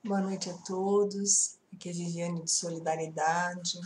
Boa noite a todos, aqui é Viviane de Solidariedade.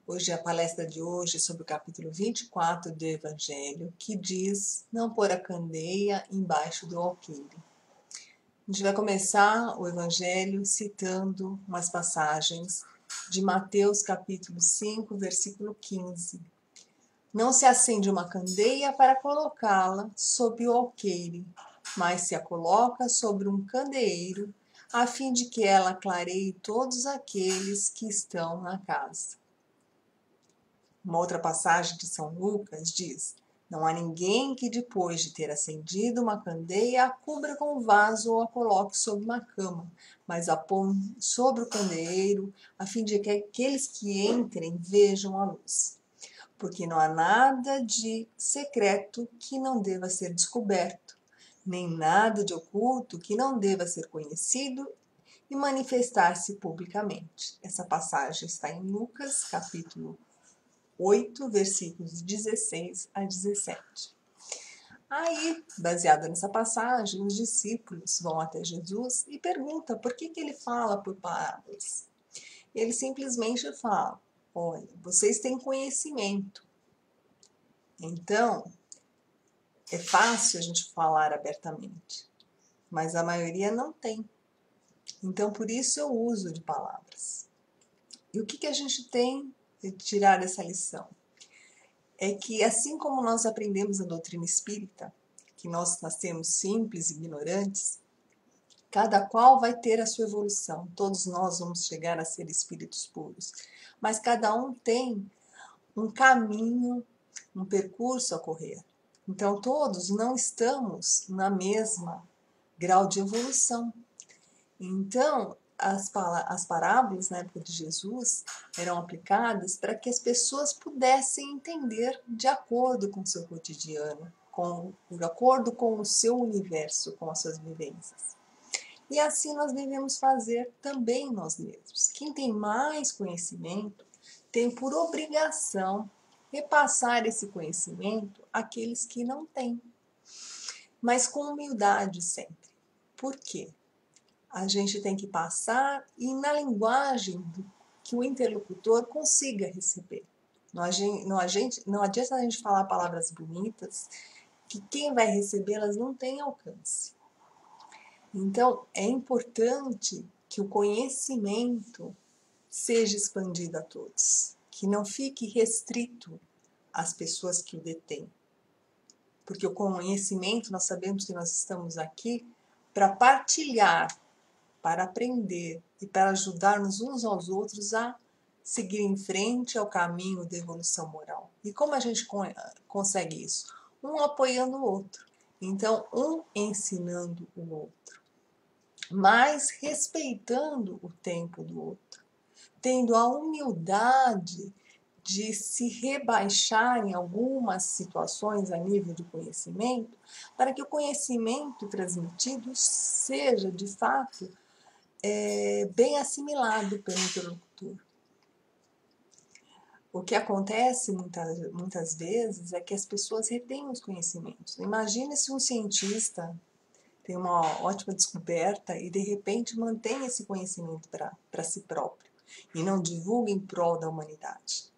Hoje a palestra de hoje é sobre o capítulo 24 do Evangelho, que diz não pôr a candeia embaixo do alqueire. A gente vai começar o Evangelho citando umas passagens de Mateus capítulo 5, versículo 15. Não se acende uma candeia para colocá-la sob o alqueire, mas se a coloca sobre um candeeiro, a fim de que ela clareie todos aqueles que estão na casa. Uma outra passagem de São Lucas diz: não há ninguém que depois de ter acendido uma candeia a cubra com um vaso ou a coloque sobre uma cama, mas a põe sobre o candeeiro, a fim de que aqueles que entrem vejam a luz. Porque não há nada de secreto que não deva ser descoberto, nem nada de oculto que não deva ser conhecido e manifestar-se publicamente. Essa passagem está em Lucas, capítulo 8, versículos 16 a 17. Aí, baseada nessa passagem, os discípulos vão até Jesus e perguntam por que ele fala por parábolas. Ele simplesmente fala: olha, vocês têm conhecimento, então é fácil a gente falar abertamente, mas a maioria não tem. Então, por isso eu uso de palavras. E o que a gente tem de tirar dessa lição? É que assim como nós aprendemos a doutrina espírita, que nós nascemos simples e ignorantes, cada qual vai ter a sua evolução. Todos nós vamos chegar a ser espíritos puros, mas cada um tem um caminho, um percurso a correr. Então todos não estamos na mesma grau de evolução. Então as parábolas na época de Jesus eram aplicadas para que as pessoas pudessem entender de acordo com o seu cotidiano, de acordo com o seu universo, com as suas vivências. E assim nós devemos fazer também nós mesmos. Quem tem mais conhecimento tem por obrigação repassar esse conhecimento àqueles que não têm, mas com humildade sempre. Por quê? A gente tem que passar e na linguagem que o interlocutor consiga receber. Não adianta a gente falar palavras bonitas que quem vai recebê-las não tem alcance. Então, é importante que o conhecimento seja expandido a todos, que não fique restrito às pessoas que o detêm. Porque o conhecimento, nós sabemos que nós estamos aqui para partilhar, para aprender e para ajudarmos uns aos outros a seguir em frente ao caminho da evolução moral. E como a gente consegue isso? Um apoiando o outro. Então, um ensinando o outro, mas respeitando o tempo do outro, tendo a humildade de se rebaixar em algumas situações a nível de conhecimento, para que o conhecimento transmitido seja, de fato, bem assimilado pelo interlocutor. O que acontece muitas vezes é que as pessoas retêm os conhecimentos. Imagine se um cientista tem uma ótima descoberta e de repente mantém esse conhecimento para si próprio e não divulga em prol da humanidade.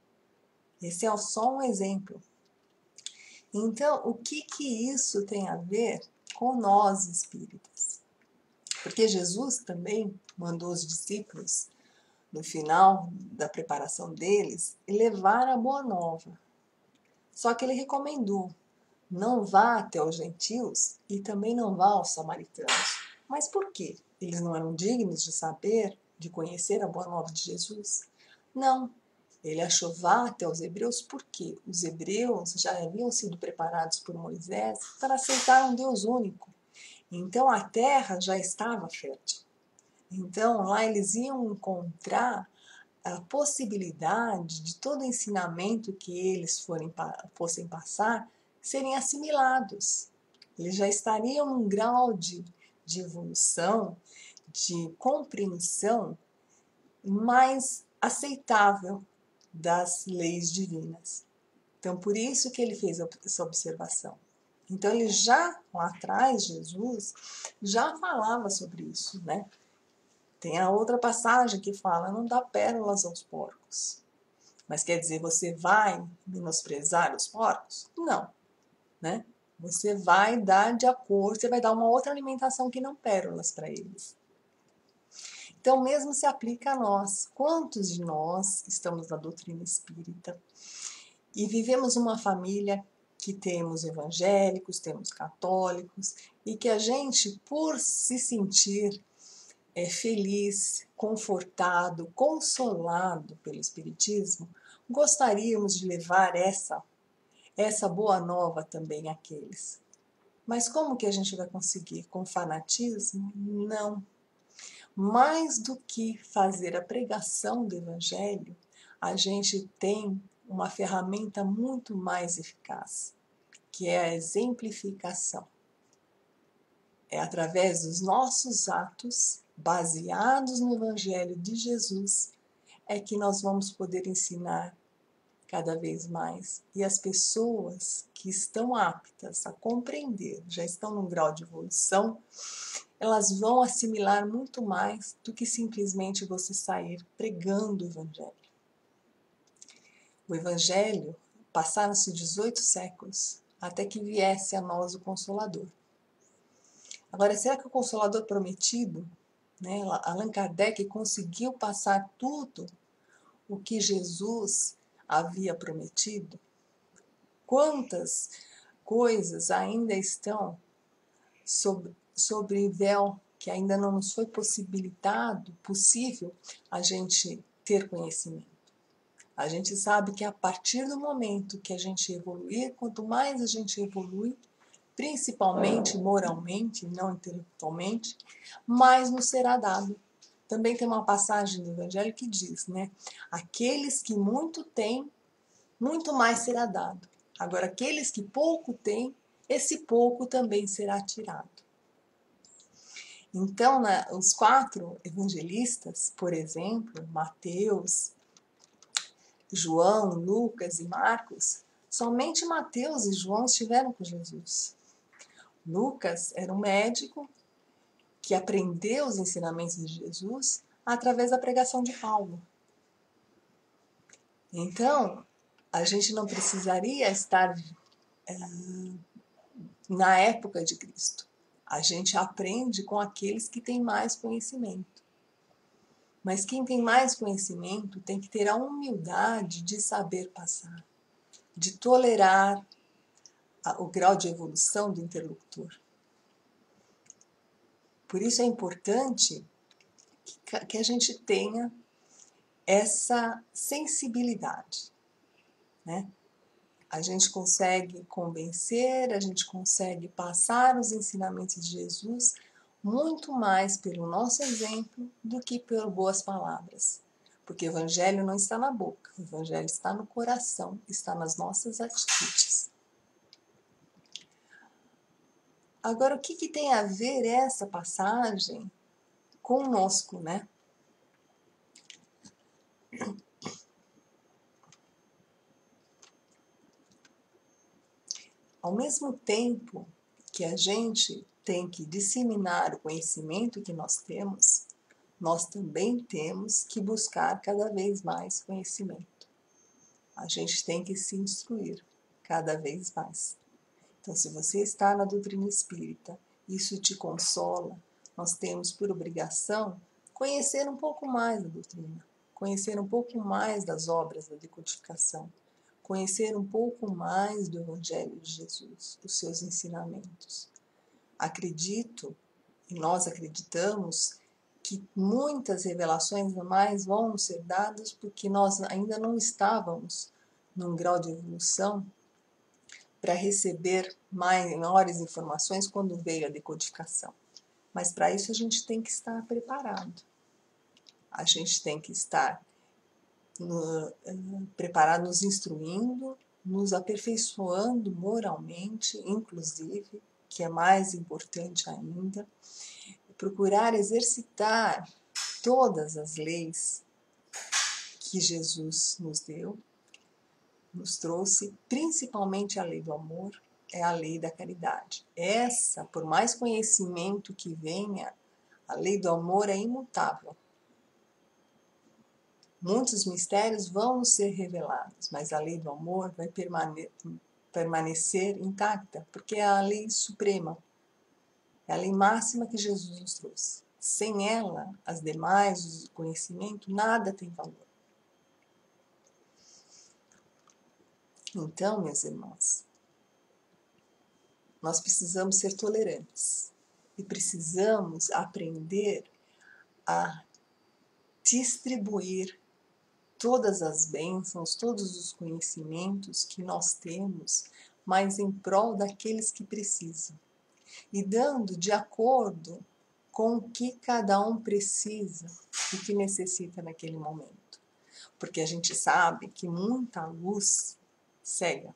Esse é só um exemplo. Então, o que isso tem a ver com nós espíritas? Porque Jesus também mandou os discípulos, no final da preparação deles, levar a boa nova. Só que ele recomendou: não vá até os gentios e também não vá aos samaritanos. Mas por quê? Eles não eram dignos de saber, de conhecer a boa nova de Jesus? Não. Ele achou: vá até os hebreus, porque os hebreus já haviam sido preparados por Moisés para aceitar um Deus único. Então a terra já estava fértil. Então lá eles iam encontrar a possibilidade de todo o ensinamento que eles fossem passar serem assimilados. Eles já estariam num grau de evolução, de compreensão mais aceitável das leis divinas. Então, por isso que ele fez essa observação. Então ele já, lá atrás, Jesus, já falava sobre isso, né? Tem a outra passagem que fala, não dá pérolas aos porcos. Mas quer dizer, você vai menosprezar os porcos? Não, né? Você vai dar de acordo, você vai dar uma outra alimentação que não pérolas para eles. Então, mesmo se aplica a nós. Quantos de nós estamos na doutrina espírita e vivemos uma família que temos evangélicos, temos católicos, e que a gente, por se sentir feliz, confortado, consolado pelo Espiritismo, gostaríamos de levar essa boa nova também àqueles. Mas como que a gente vai conseguir? Com fanatismo? Não. Mais do que fazer a pregação do Evangelho, a gente tem uma ferramenta muito mais eficaz, que é a exemplificação. É através dos nossos atos, baseados no Evangelho de Jesus, é que nós vamos poder ensinar cada vez mais. E as pessoas que estão aptas a compreender, já estão num grau de evolução, elas vão assimilar muito mais do que simplesmente você sair pregando o Evangelho. O Evangelho, passaram-se 18 séculos até que viesse a nós o Consolador. Agora, será que o Consolador prometido, né, Allan Kardec conseguiu passar tudo o que Jesus havia prometido? Quantas coisas ainda estão sobre véu que ainda não nos foi possível a gente ter conhecimento? A gente sabe que a partir do momento que a gente evoluir, quanto mais a gente evolui, principalmente moralmente, não intelectualmente, mais nos será dado. Também tem uma passagem do Evangelho que diz, né? Aqueles que muito têm, muito mais será dado. Agora, aqueles que pouco têm, esse pouco também será tirado. Então, os 4 evangelistas, por exemplo, Mateus, João, Lucas e Marcos, somente Mateus e João estiveram com Jesus. Lucas era um médico que aprendeu os ensinamentos de Jesus através da pregação de Paulo. Então, a gente não precisaria estar na época de Cristo. A gente aprende com aqueles que têm mais conhecimento. Mas quem tem mais conhecimento tem que ter a humildade de saber passar, de tolerar o grau de evolução do interlocutor. Por isso é importante que a gente tenha essa sensibilidade, né? A gente consegue convencer, a gente consegue passar os ensinamentos de Jesus muito mais pelo nosso exemplo do que por boas palavras. Porque o Evangelho não está na boca, o Evangelho está no coração, está nas nossas atitudes. Agora, o que tem a ver essa passagem conosco, né? Ao mesmo tempo que a gente tem que disseminar o conhecimento que nós temos, nós também temos que buscar cada vez mais conhecimento. A gente tem que se instruir cada vez mais. Então, se você está na doutrina espírita, isso te consola, nós temos por obrigação conhecer um pouco mais da doutrina, conhecer um pouco mais das obras da decodificação, conhecer um pouco mais do Evangelho de Jesus, dos seus ensinamentos. Acredito, e nós acreditamos, que muitas revelações a mais vão nos ser dadas porque nós ainda não estávamos num grau de evolução para receber maiores informações quando veio a decodificação. Mas para isso a gente tem que estar preparado. A gente tem que estar preparado, nos instruindo, nos aperfeiçoando moralmente, inclusive, que é mais importante ainda, procurar exercitar todas as leis que Jesus nos deu, nos trouxe, principalmente a lei do amor, é a lei da caridade. Essa, por mais conhecimento que venha, a lei do amor é imutável. Muitos mistérios vão ser revelados, mas a lei do amor vai permanecer intacta, porque é a lei suprema, é a lei máxima que Jesus nos trouxe. Sem ela, as demais, o conhecimento, nada tem valor. Então, meus irmãos, nós precisamos ser tolerantes e precisamos aprender a distribuir todas as bênçãos, todos os conhecimentos que nós temos, mas em prol daqueles que precisam. E dando de acordo com o que cada um precisa e que necessita naquele momento. Porque a gente sabe que muita luz cega.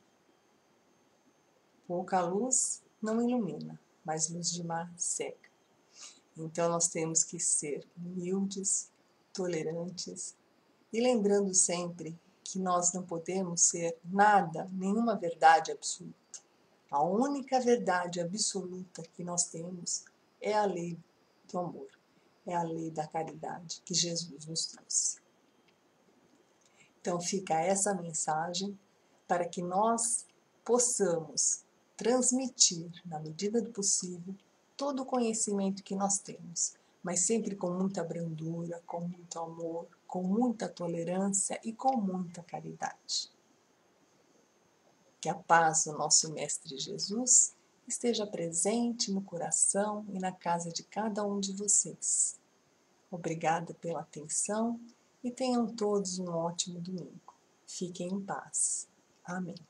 Pouca luz não ilumina, mas luz de mar cega. Então nós temos que ser humildes, tolerantes e lembrando sempre que nós não podemos ser nada, nenhuma verdade absoluta. A única verdade absoluta que nós temos é a lei do amor, é a lei da caridade que Jesus nos trouxe. Então fica essa mensagem para que nós possamos transmitir, na medida do possível, todo o conhecimento que nós temos, mas sempre com muita brandura, com muito amor, com muita tolerância e com muita caridade. Que a paz do nosso Mestre Jesus esteja presente no coração e na casa de cada um de vocês. Obrigada pela atenção e tenham todos um ótimo domingo. Fiquem em paz. Amém.